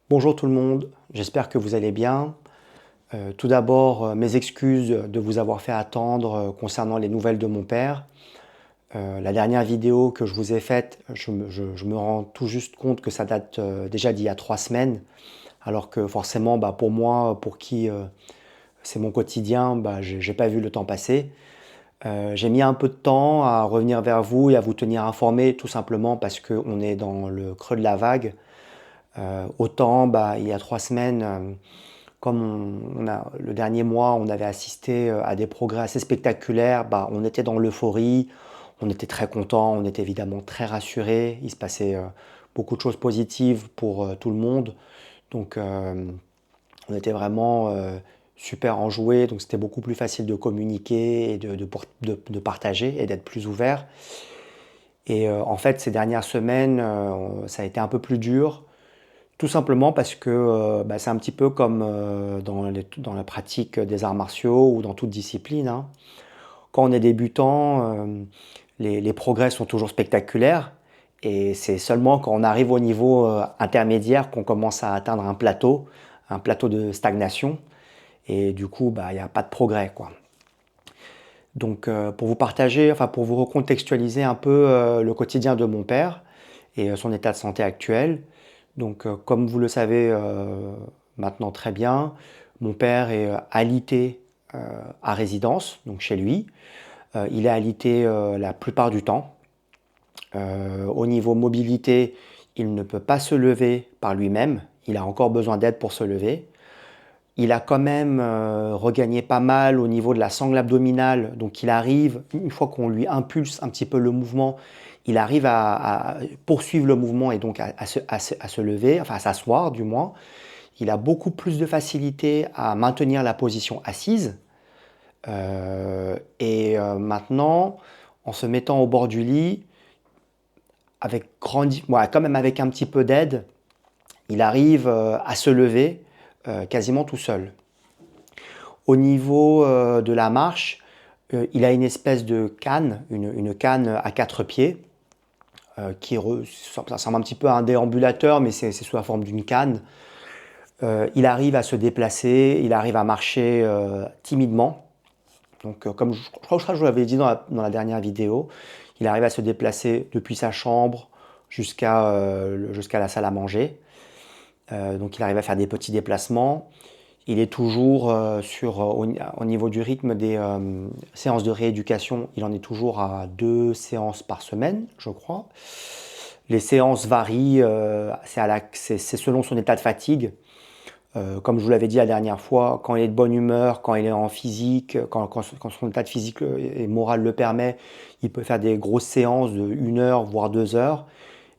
Bonjour tout le monde, j'espère que vous allez bien. Tout d'abord, mes excuses de vous avoir fait attendre concernant les nouvelles de mon père. La dernière vidéo que je vous ai faite, je me rends tout juste compte que ça date déjà d'il y a 3 semaines, alors que forcément, pour moi, pour qui c'est mon quotidien, j'ai pas vu le temps passer. J'ai mis un peu de temps à revenir vers vous et à vous tenir informé, tout simplement parce qu'on est dans le creux de la vague. Autant, il y a 3 semaines, comme le dernier mois, on avait assisté à des progrès assez spectaculaires, on était dans l'euphorie, on était très content, on était évidemment très rassuré. Il se passait beaucoup de choses positives pour tout le monde. Donc, on était vraiment super enjoué. Donc, c'était beaucoup plus facile de communiquer et de partager et d'être plus ouvert. Et en fait, ces dernières semaines, ça a été un peu plus dur. Tout simplement parce que c'est un petit peu comme dans la pratique des arts martiaux ou dans toute discipline, hein. Quand on est débutant, les progrès sont toujours spectaculaires et c'est seulement quand on arrive au niveau intermédiaire qu'on commence à atteindre un plateau de stagnation et du coup, il n'y a pas de progrès, quoi. Donc, pour vous partager, enfin pour vous recontextualiser un peu le quotidien de mon père et son état de santé actuel. Donc, comme vous le savez maintenant très bien, mon père est alité à résidence, donc chez lui. Il est alité la plupart du temps. Au niveau mobilité, il ne peut pas se lever par lui-même. Il a encore besoin d'aide pour se lever. Il a quand même regagné pas mal au niveau de la sangle abdominale. Donc il arrive, une fois qu'on lui impulse un petit peu le mouvement, il arrive à poursuivre le mouvement et donc à se lever, enfin à s'asseoir du moins. Il a beaucoup plus de facilité à maintenir la position assise. Maintenant, en se mettant au bord du lit, quand même avec un petit peu d'aide, il arrive à se lever quasiment tout seul. Au niveau de la marche, il a une espèce de canne, une canne à 4 pieds, ça ressemble un petit peu à un déambulateur, mais c'est sous la forme d'une canne. Il arrive à se déplacer, il arrive à marcher timidement. Donc, comme je crois que je vous l'avais dit dans la dernière vidéo, il arrive à se déplacer depuis sa chambre jusqu'à la salle à manger. Donc, il arrive à faire des petits déplacements. Il est toujours au niveau du rythme des séances de rééducation, il en est toujours à 2 séances par semaine, je crois. Les séances varient, c'est selon son état de fatigue. Comme je vous l'avais dit la dernière fois, quand il est de bonne humeur, quand il est en physique, quand son état de physique et moral le permet, il peut faire des grosses séances de 1 heure, voire 2 heures.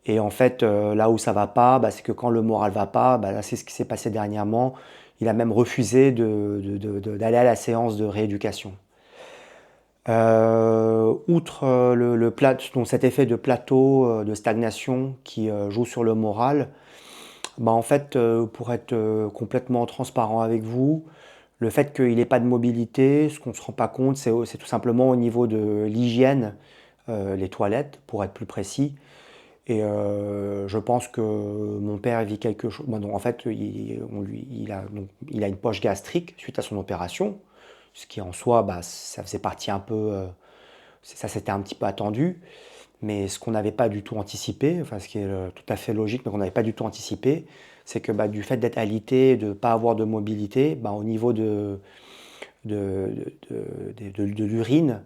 Et en fait, là où ça va pas, c'est que quand le moral va pas, là c'est ce qui s'est passé dernièrement. Il a même refusé d'aller à la séance de rééducation. Outre donc cet effet de plateau, de stagnation qui joue sur le moral, en fait, pour être complètement transparent avec vous, le fait qu'il n'ait pas de mobilité, ce qu'on ne se rend pas compte, c'est tout simplement au niveau de l'hygiène, les toilettes, pour être plus précis. Et je pense que mon père vit quelque chose. Bon, donc, en fait, il a une poche gastrique suite à son opération, ce qui en soi, ça faisait partie un peu. Ça s'était un petit peu attendu, mais ce qu'on n'avait pas du tout anticipé, enfin ce qui est tout à fait logique, mais qu'on n'avait pas du tout anticipé, c'est que du fait d'être alité, de ne pas avoir de mobilité, au niveau de, de l'urine,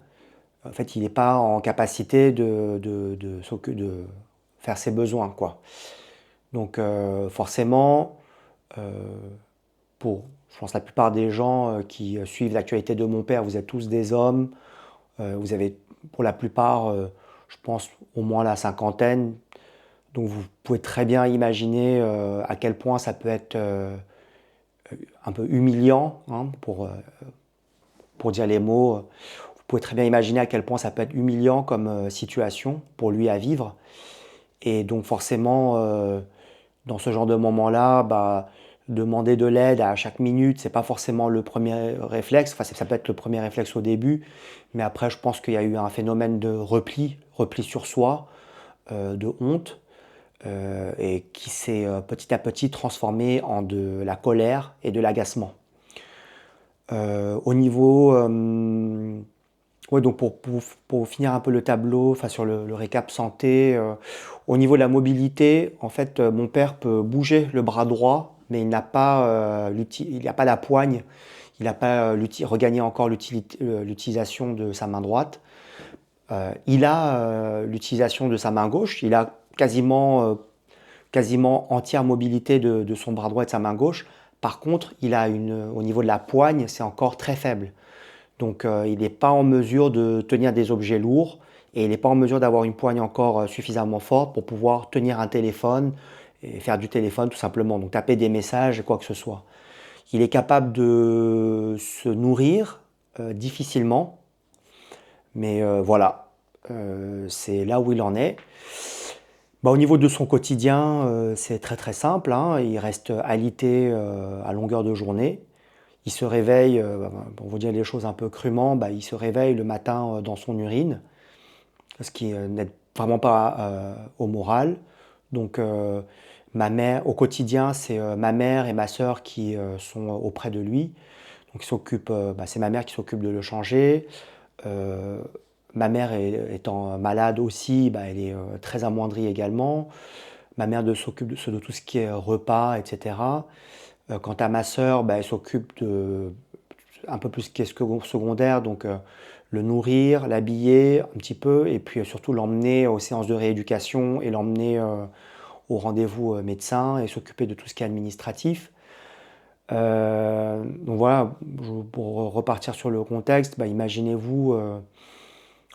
en fait, il n'est pas en capacité de faire ses besoins, quoi. Donc forcément, euh, pour, je pense, la plupart des gens qui suivent l'actualité de mon père, vous êtes tous des hommes, vous avez pour la plupart, je pense, au moins la cinquantaine. Donc vous pouvez très bien imaginer à quel point ça peut être un peu humiliant, hein, pour dire les mots. Vous pouvez très bien imaginer à quel point ça peut être humiliant comme situation pour lui à vivre. Et donc forcément, dans ce genre de moment-là, demander de l'aide à chaque minute, c'est pas forcément le premier réflexe. Enfin, ça peut être le premier réflexe au début, mais après, je pense qu'il y a eu un phénomène de repli sur soi, de honte. et qui s'est petit à petit transformé en de la colère et de l'agacement. Au niveau ouais, donc pour finir un peu le tableau, enfin sur le récap santé, au niveau de la mobilité, en fait, mon père peut bouger le bras droit, mais il n'a pas, il n'a pas la poigne, il n'a pas regagné encore l'utilisation de sa main droite. Il a l'utilisation de sa main gauche, il a quasiment entière mobilité de son bras droit et de sa main gauche. Par contre, au niveau de la poigne, c'est encore très faible. Donc il n'est pas en mesure de tenir des objets lourds et il n'est pas en mesure d'avoir une poigne encore suffisamment forte pour pouvoir tenir un téléphone et faire du téléphone tout simplement, donc taper des messages, quoi que ce soit. Il est capable de se nourrir difficilement, mais voilà, c'est là où il en est. Bah, au niveau de son quotidien, c'est très très simple, hein. Il reste alité à longueur de journée. Il se réveille, pour vous dire les choses un peu crûment, bah, il se réveille le matin dans son urine, ce qui n'aide vraiment pas au moral. Donc ma mère, au quotidien, c'est ma mère et ma sœur qui sont auprès de lui. Donc c'est ma mère qui s'occupe de le changer. Euh, Ma mère étant malade aussi, bah, elle est très amoindrie également. Ma mère s'occupe de tout ce qui est repas, etc. Quant à ma sœur, bah, elle s'occupe de un peu plus ce qui est secondaire, donc le nourrir, l'habiller un petit peu, et puis surtout l'emmener aux séances de rééducation et l'emmener au rendez-vous médecin et s'occuper de tout ce qui est administratif. Donc voilà, pour repartir sur le contexte, bah, imaginez-vous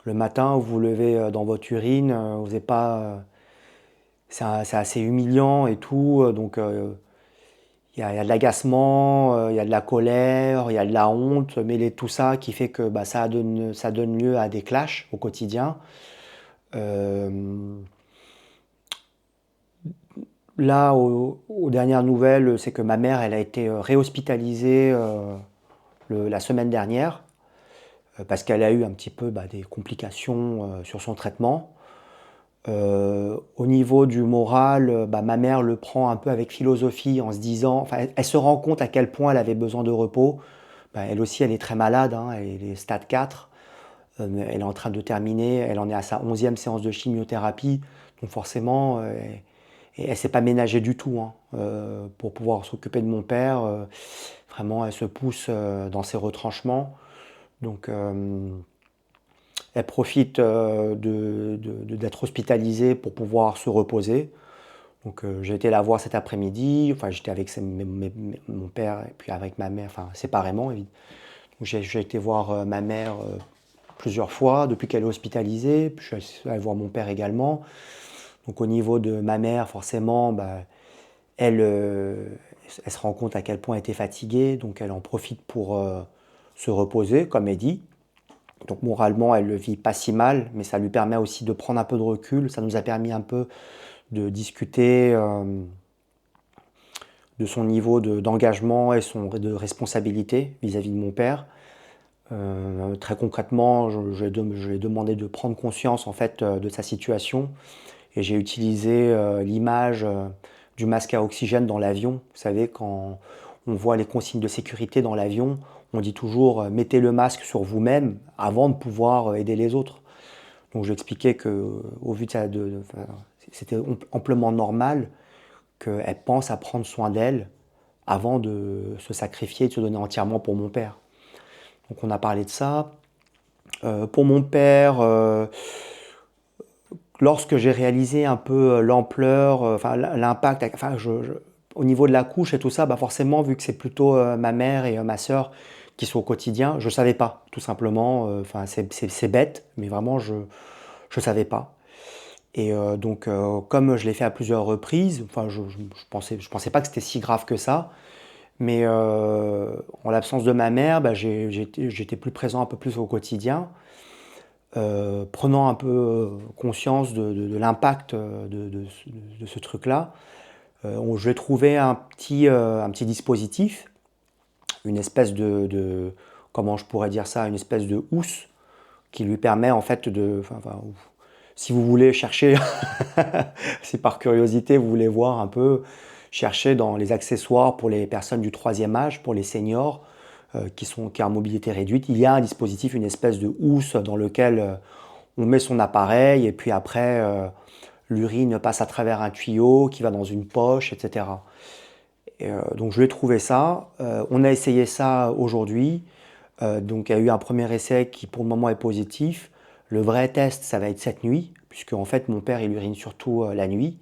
le matin, vous vous levez dans votre urine, vous n'avez pas, c'est assez humiliant et tout, donc il y a de l'agacement, il y a de la colère, il y a de la honte, mêlé de tout ça qui fait que bah, ça donne lieu à des clashs au quotidien. Euh, Là, aux dernières nouvelles, c'est que ma mère, elle a été réhospitalisée la semaine dernière parce qu'elle a eu un petit peu bah, des complications sur son traitement. Au niveau du moral, bah, ma mère le prend un peu avec philosophie en se disant, enfin, elle se rend compte à quel point elle avait besoin de repos. Bah, elle aussi, elle est très malade, hein, elle est stade 4. Elle est en train de terminer, elle en est à sa 11e séance de chimiothérapie. Donc forcément, et elle ne s'est pas ménagée du tout hein, pour pouvoir s'occuper de mon père. Vraiment, elle se pousse dans ses retranchements. Donc elle profite d'être hospitalisée pour pouvoir se reposer. Donc j'ai été la voir cet après-midi, enfin j'étais avec mon père et puis avec ma mère, enfin séparément. Donc j'ai été voir ma mère plusieurs fois depuis qu'elle est hospitalisée, puis je suis allé voir mon père également. Donc au niveau de ma mère, forcément, bah, elle, elle se rend compte à quel point elle était fatiguée, donc elle en profite pour se reposer, comme elle dit. Donc moralement, elle le vit pas si mal, mais ça lui permet aussi de prendre un peu de recul. Ça nous a permis un peu de discuter de son niveau d'engagement et de responsabilité vis-à-vis de mon père. Très concrètement, je lui ai demandé de prendre conscience en fait de sa situation et j'ai utilisé l'image du masque à oxygène dans l'avion. Vous savez, quand on voit les consignes de sécurité dans l'avion, on dit toujours mettez le masque sur vous-même avant de pouvoir aider les autres. Donc j'ai expliqué que au vu de ça, c'était amplement normal qu'elle pense à prendre soin d'elle avant de se sacrifier et de se donner entièrement pour mon père. Donc on a parlé de ça. Pour mon père, lorsque j'ai réalisé un peu l'ampleur, enfin l'impact, enfin au niveau de la couche et tout ça, bah forcément vu que c'est plutôt ma mère et ma sœur qui sont au quotidien, je savais pas, tout simplement. Enfin c'est bête, mais vraiment je savais pas. Et donc comme je l'ai fait à plusieurs reprises, enfin je pensais pas que c'était si grave que ça. Mais en l'absence de ma mère, bah, j'étais plus présent un peu plus au quotidien, prenant un peu conscience de l'impact de ce truc-là. Je vais trouver un petit dispositif, une espèce comment je pourrais dire ça, une espèce de housse qui lui permet en fait enfin, Si vous voulez chercher, si par curiosité vous voulez voir un peu, chercher dans les accessoires pour les personnes du troisième âge, pour les seniors qui ont mobilité réduite, il y a un dispositif, une espèce de housse dans lequel on met son appareil et puis après l'urine passe à travers un tuyau qui va dans une poche, etc. Donc je lui ai trouvé ça. On a essayé ça aujourd'hui. Donc il y a eu un premier essai qui pour le moment est positif. Le vrai test, ça va être cette nuit, puisque en fait mon père il urine surtout la nuit.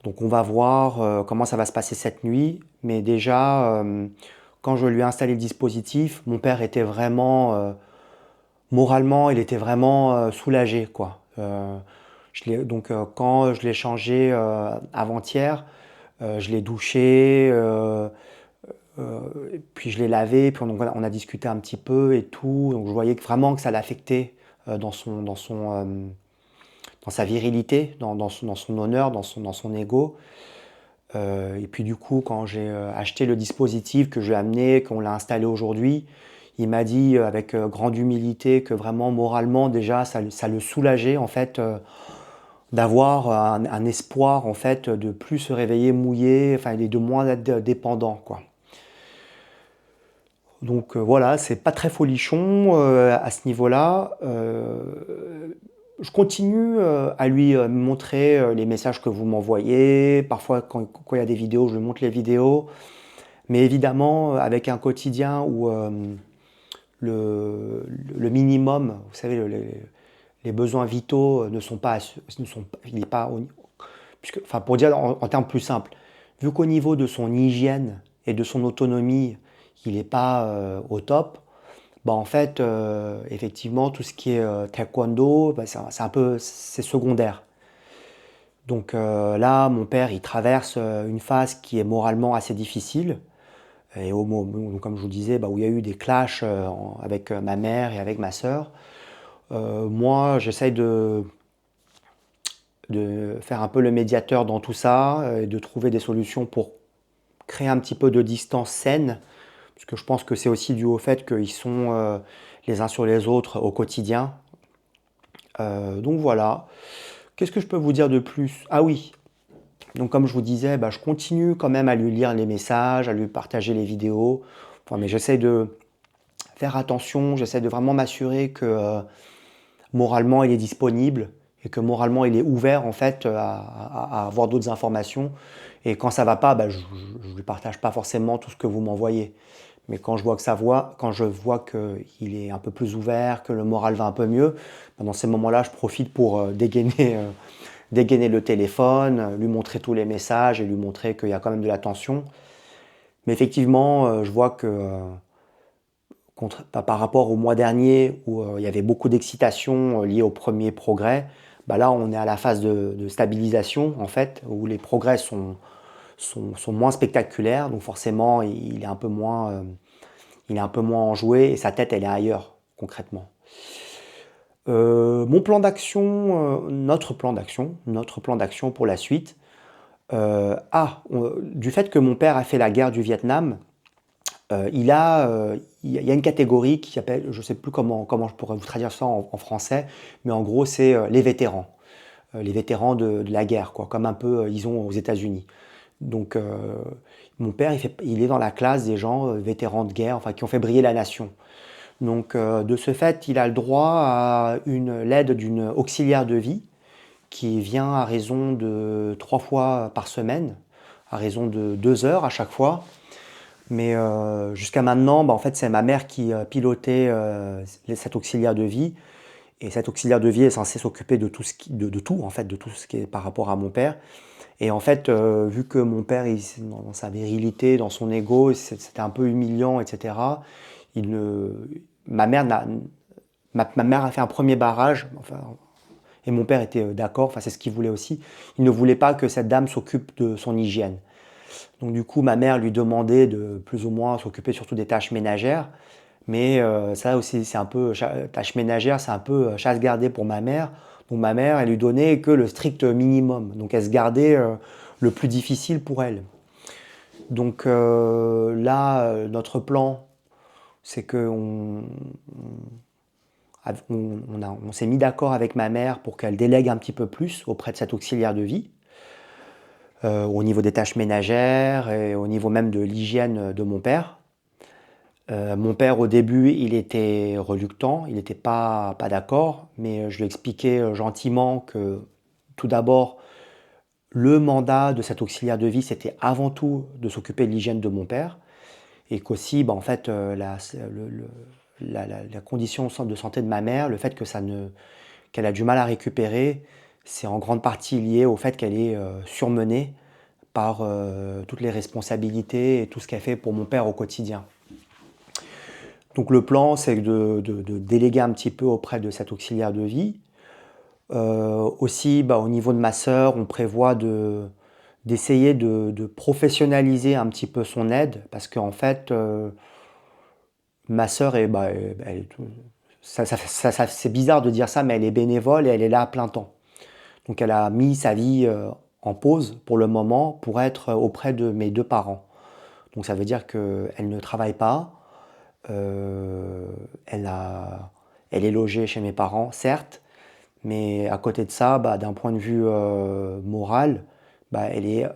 Donc on va voir comment ça va se passer cette nuit. Mais déjà, quand je lui ai installé le dispositif, mon père était vraiment, moralement, il était vraiment soulagé, quoi. Quand je l'ai changé avant-hier, je l'ai douché, puis je l'ai lavé, puis on a discuté un petit peu et tout. Donc je voyais que vraiment que ça l'affectait dans sa virilité, dans son honneur, dans son ego. Et puis du coup, quand j'ai acheté le dispositif que je lui ai amené, qu'on l'a installé aujourd'hui, il m'a dit avec grande humilité que vraiment moralement déjà ça le soulageait en fait d'avoir un espoir en fait de plus se réveiller mouillé, enfin et de moins être dépendant quoi. Donc voilà, c'est pas très folichon à ce niveau-là. Je continue à lui montrer les messages que vous m'envoyez. Parfois, quand il y a des vidéos, je lui montre les vidéos. Mais évidemment, avec un quotidien où le minimum, vous savez, les besoins vitaux ne sont pas, il n'est pas, puisque, enfin, pour dire en termes plus simples, vu qu'au niveau de son hygiène et de son autonomie, il n'est pas au top, bah en fait, effectivement, tout ce qui est taekwondo, bah, c'est un peu, c'est secondaire. Donc là, mon père, il traverse une phase qui est moralement assez difficile. Et comme je vous disais, bah, où il y a eu des clashs avec ma mère et avec ma sœur. Moi, j'essaye de faire un peu le médiateur dans tout ça et de trouver des solutions pour créer un petit peu de distance saine, parce que je pense que c'est aussi dû au fait qu'ils sont les uns sur les autres au quotidien. Donc voilà. Qu'est-ce que je peux vous dire de plus? Ah oui, donc comme je vous disais, bah, je continue quand même à lui lire les messages, à lui partager les vidéos. Enfin, mais j'essaie de faire attention, j'essaie de vraiment m'assurer que moralement il est disponible et que moralement il est ouvert en fait à avoir d'autres informations. Et quand ça va pas, bah, je ne lui partage pas forcément tout ce que vous m'envoyez. Mais quand je vois que quand je vois qu'il est un peu plus ouvert, que le moral va un peu mieux, bah, dans ces moments-là, je profite pour dégainer le téléphone, lui montrer tous les messages et lui montrer qu'il y a quand même de l'attention. Mais effectivement, je vois que par rapport au mois dernier où il y avait beaucoup d'excitation liée au premier progrès, bah là on est à la phase de stabilisation en fait, où les progrès sont moins spectaculaires, donc forcément il est un peu moins enjoué et sa tête elle est ailleurs concrètement. Mon plan d'action, notre plan d'action pour la suite. Du fait que mon père a fait la guerre du Vietnam, il y a une catégorie qui s'appelle, je ne sais plus comment je pourrais vous traduire ça en français, mais en gros c'est les vétérans de la guerre, quoi, comme un peu ils ont aux États-Unis. Donc mon père il est dans la classe des gens vétérans de guerre, enfin qui ont fait briller la nation. Donc de ce fait, il a le droit à l'aide d'une auxiliaire de vie qui vient à raison de 3 fois par semaine, à raison de 2 heures à chaque fois. Mais jusqu'à maintenant, bah, en fait, c'est ma mère qui pilotait cet auxiliaire de vie. Et cet auxiliaire de vie est censé s'occuper de tout, en fait, de tout ce qui est par rapport à mon père. Et en fait, vu que mon père, dans sa virilité, dans son ego, c'était un peu humiliant, etc. Il ne, ma mère ma mère a fait un premier barrage, enfin, et mon père était d'accord, enfin, c'est ce qu'il voulait aussi. Il ne voulait pas que cette dame s'occupe de son hygiène. Donc du coup, ma mère lui demandait de plus ou moins s'occuper surtout des tâches ménagères. Mais ça aussi, c'est un peu, tâches ménagères, c'est un peu chasse gardée pour ma mère. Donc ma mère, elle lui donnait que le strict minimum. Donc elle se gardait le plus difficile pour elle. Donc là, notre plan, c'est que on s'est mis d'accord avec ma mère pour qu'elle délègue un petit peu plus auprès de cet auxiliaire de vie, au niveau des tâches ménagères et au niveau même de l'hygiène de mon père. Mon père, au début, il était reluctant, il n'était pas d'accord, mais je lui ai expliqué gentiment que tout d'abord, le mandat de cet auxiliaire de vie, c'était avant tout de s'occuper de l'hygiène de mon père, et qu'aussi, en fait, la condition de santé de ma mère, le fait qu'elle a du mal à récupérer, c'est en grande partie lié au fait qu'elle est surmenée par toutes les responsabilités et tout ce qu'elle fait pour mon père au quotidien. Donc le plan, c'est de déléguer un petit peu auprès de cet auxiliaire de vie. Aussi, au niveau de ma sœur, on prévoit d'essayer de professionnaliser un petit peu son aide, parce qu'en fait, ma sœur c'est bizarre de dire ça, mais elle est bénévole et elle est là à plein temps. Donc elle a mis sa vie en pause pour le moment pour être auprès de mes deux parents. Donc ça veut dire qu'elle ne travaille pas, euh, elle a, elle est logée chez mes parents, certes, mais à côté de ça, d'un point de vue moral, elle est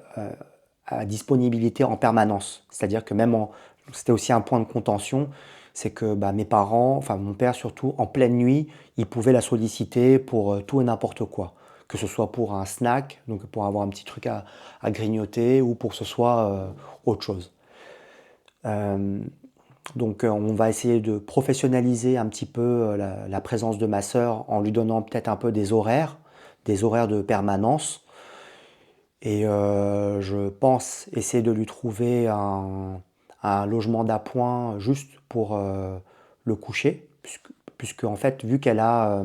à disponibilité en permanence. C'est-à-dire que c'était aussi un point de contention, c'est que mes parents, enfin mon père surtout, en pleine nuit, il pouvait la solliciter pour tout et n'importe quoi. Que ce soit pour un snack, donc pour avoir un petit truc à grignoter, ou pour que ce soit autre chose. Euh, donc on va essayer de professionnaliser un petit peu la présence de ma sœur en lui donnant peut-être un peu des horaires de permanence. Et je pense essayer de lui trouver un logement d'appoint juste pour le coucher, puisque en fait, vu qu'elle a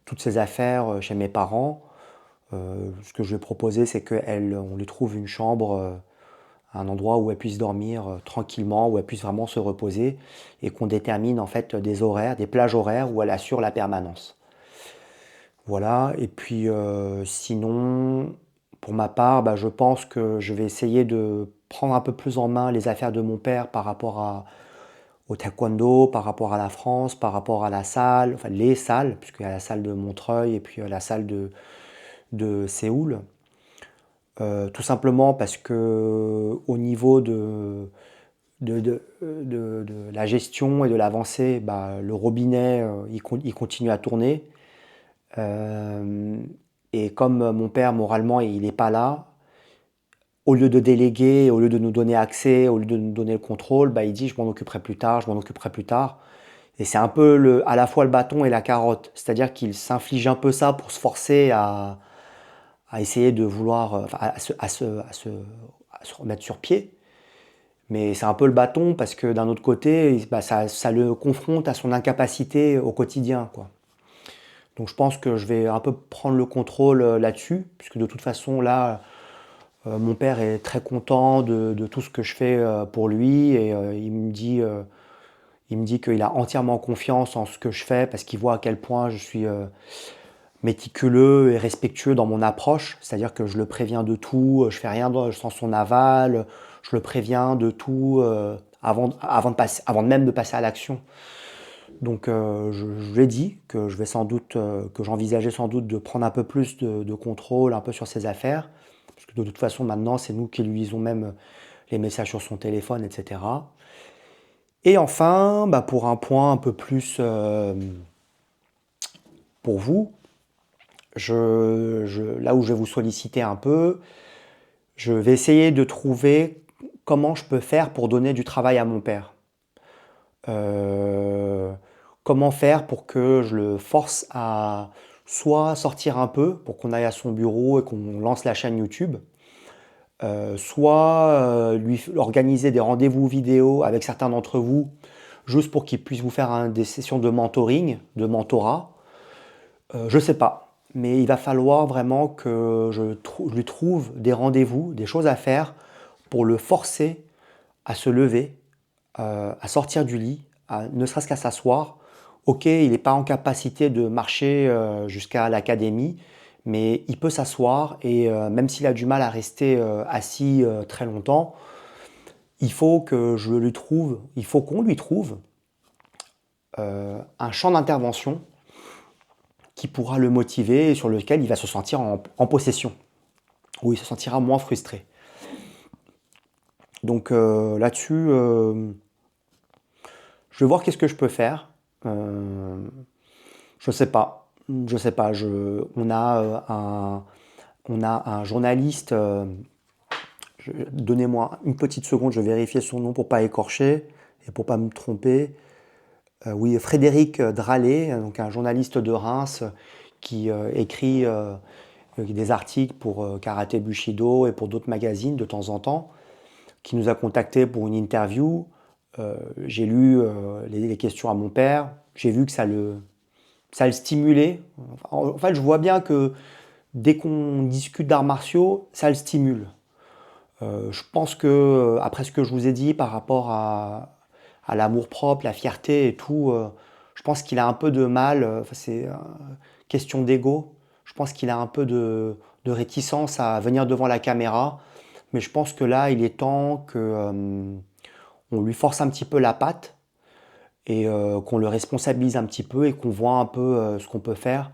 toutes ses affaires chez mes parents, ce que je vais proposer, c'est qu'on lui trouve une chambre, un endroit où elle puisse dormir tranquillement, où elle puisse vraiment se reposer, et qu'on détermine en fait des horaires, des plages horaires où elle assure la permanence. Voilà, et puis sinon, pour ma part, je pense que je vais essayer de prendre un peu plus en main les affaires de mon père par rapport au taekwondo, par rapport à la France, par rapport à la salle, enfin les salles, puisqu'il y a la salle de Montreuil et puis la salle de Séoul. Tout simplement parce que au niveau de la gestion et de l'avancée, le robinet, il continue à tourner. Euh, et comme mon père, moralement, il n'est pas là, au lieu de déléguer, au lieu de nous donner accès, au lieu de nous donner le contrôle, il dit je m'en occuperai plus tard, je m'en occuperai plus tard. Et c'est un peu à la fois le bâton et la carotte. C'est-à-dire qu'il s'inflige un peu ça pour se forcer à essayer de vouloir, à se remettre sur pied. Mais c'est un peu le bâton parce que d'un autre côté, ça le confronte à son incapacité au quotidien, quoi. Donc je pense que je vais un peu prendre le contrôle là-dessus, puisque de toute façon, là, mon père est très content de tout ce que je fais pour lui, et il me dit qu'il a entièrement confiance en ce que je fais, parce qu'il voit à quel point je suis méticuleux et respectueux dans mon approche, c'est-à-dire que je le préviens de tout, je fais rien sans son aval, je le préviens de tout avant même de passer à l'action. Donc je lui ai dit que je vais sans doute, que j'envisageais sans doute de prendre un peu plus de contrôle un peu sur ses affaires, parce que de toute façon maintenant c'est nous qui lui lisons même les messages sur son téléphone, etc. Et enfin, pour un point un peu plus pour vous, là où je vais vous solliciter un peu, je vais essayer de trouver comment je peux faire pour donner du travail à mon père. Euh, Comment faire pour que je le force à soit sortir un peu pour qu'on aille à son bureau et qu'on lance la chaîne YouTube, soit lui organiser des rendez-vous vidéo avec certains d'entre vous, juste pour qu'il puisse vous faire des sessions de mentoring, de mentorat. Je sais pas, mais il va falloir vraiment que je lui trouve des rendez-vous, des choses à faire pour le forcer à se lever, à sortir du lit, ne serait-ce qu'à s'asseoir. Ok, il n'est pas en capacité de marcher jusqu'à l'académie, mais il peut s'asseoir, et même s'il a du mal à rester assis très longtemps, il faut qu'on lui trouve un champ d'intervention qui pourra le motiver et sur lequel il va se sentir en possession, où il se sentira moins frustré. Donc là-dessus, je vais voir qu'est-ce que je peux faire. Je sais pas. Je sais pas. On a un journaliste. Donnez-moi une petite seconde, je vais vérifier son nom pour pas écorcher et pour pas me tromper. Oui, Frédéric Drallet, donc un journaliste de Reims qui écrit des articles pour Karaté Bushido et pour d'autres magazines de temps en temps, qui nous a contactés pour une interview. J'ai lu les questions à mon père, j'ai vu que ça le stimulait. En fait, je vois bien que dès qu'on discute d'arts martiaux, ça le stimule. Je pense que, après ce que je vous ai dit par rapport à l'amour-propre, la fierté et tout, je pense qu'il a un peu de mal, c'est question d'ego, je pense qu'il a un peu de réticence à venir devant la caméra, mais je pense que là, il est temps que on lui force un petit peu la patte et qu'on le responsabilise un petit peu et qu'on voit un peu ce qu'on peut faire.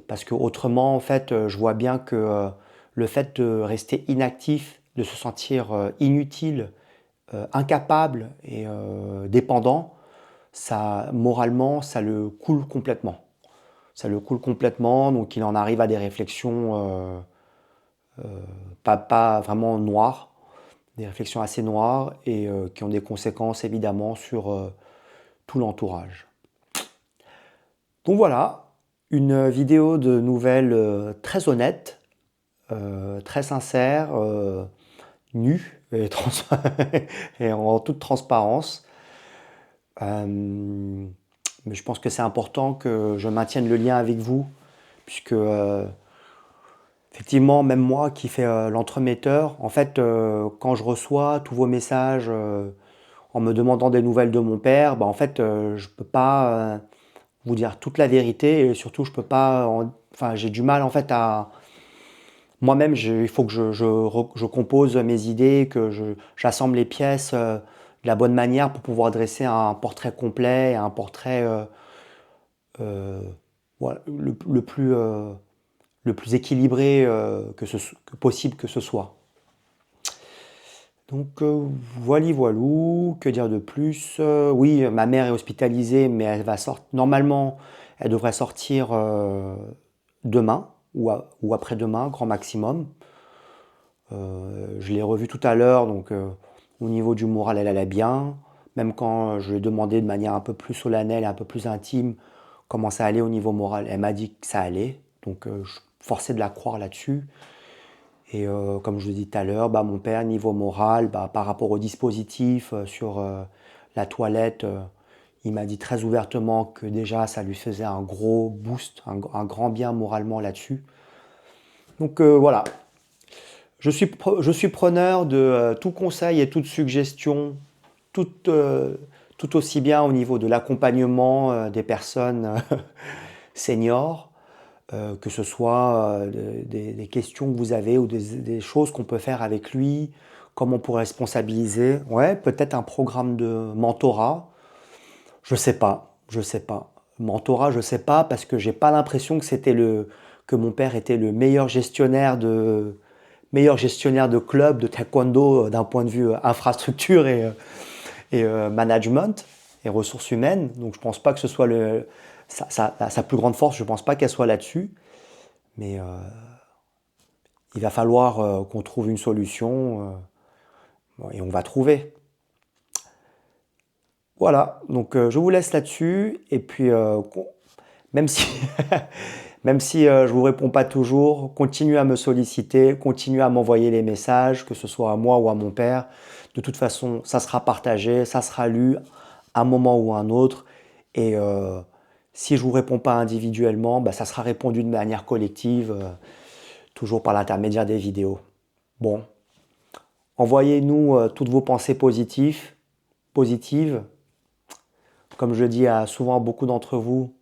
Parce que autrement, en fait, je vois bien que le fait de rester inactif, de se sentir inutile, incapable et dépendant, ça, moralement, ça le coule complètement. Ça le coule complètement, donc il en arrive à des réflexions pas vraiment noires, des réflexions assez noires et qui ont des conséquences évidemment sur tout l'entourage. Donc voilà, une vidéo de nouvelles très honnête, très sincère, nue et, et en toute transparence. Mais je pense que c'est important que je maintienne le lien avec vous, puisque effectivement, même moi qui fais l'entremetteur, en fait, quand je reçois tous vos messages en me demandant des nouvelles de mon père, bah, en fait, je peux pas vous dire toute la vérité et surtout, je peux pas, enfin, j'ai du mal en fait à moi-même, il faut que je compose mes idées, que j'assemble les pièces de la bonne manière pour pouvoir dresser un portrait complet, un portrait voilà, le plus équilibré que possible que ce soit. Donc voilà, voilou, que dire de plus. Oui, ma mère est hospitalisée, mais elle va sortir. Normalement, elle devrait sortir demain ou après-demain, grand maximum. Je l'ai revue tout à l'heure, donc au niveau du moral, elle allait bien. Même quand je lui ai demandé de manière un peu plus solennelle et un peu plus intime comment ça allait au niveau moral, elle m'a dit que ça allait. Donc je suis forcé de la croire là-dessus. Et comme je vous ai dit tout à l'heure, bah, mon père, niveau moral, bah, par rapport au dispositif sur la toilette, il m'a dit très ouvertement que déjà ça lui faisait un gros boost, un grand bien moralement là-dessus. Donc voilà, je suis preneur de tout conseil et toute suggestion, tout, tout aussi bien au niveau de l'accompagnement des personnes seniors, que ce soit des questions que vous avez ou des choses qu'on peut faire avec lui, comment on pourrait responsabiliser. Ouais, peut-être un programme de mentorat. Je sais pas, je sais pas. Mentorat, je sais pas parce que j'ai pas l'impression que que mon père était le meilleur gestionnaire de club de taekwondo d'un point de vue infrastructure et management et ressources humaines. Donc je pense pas que ce soit sa plus grande force, je pense pas qu'elle soit là-dessus. Mais il va falloir qu'on trouve une solution et on va trouver. Voilà, donc je vous laisse là-dessus. Et puis, même si, même si je ne vous réponds pas toujours, continuez à me solliciter, continuez à m'envoyer les messages, que ce soit à moi ou à mon père. De toute façon, ça sera partagé, ça sera lu à un moment ou à un autre. Et si je ne vous réponds pas individuellement, bah, ça sera répondu de manière collective, toujours par l'intermédiaire des vidéos. Bon, envoyez-nous toutes vos pensées positives. Comme je dis à souvent beaucoup d'entre vous,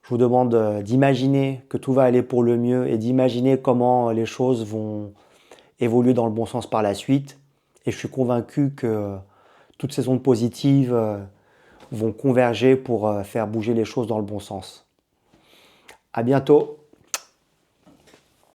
je vous demande d'imaginer que tout va aller pour le mieux et d'imaginer comment les choses vont évoluer dans le bon sens par la suite. Et je suis convaincu que toutes ces ondes positives vont converger pour faire bouger les choses dans le bon sens. À bientôt!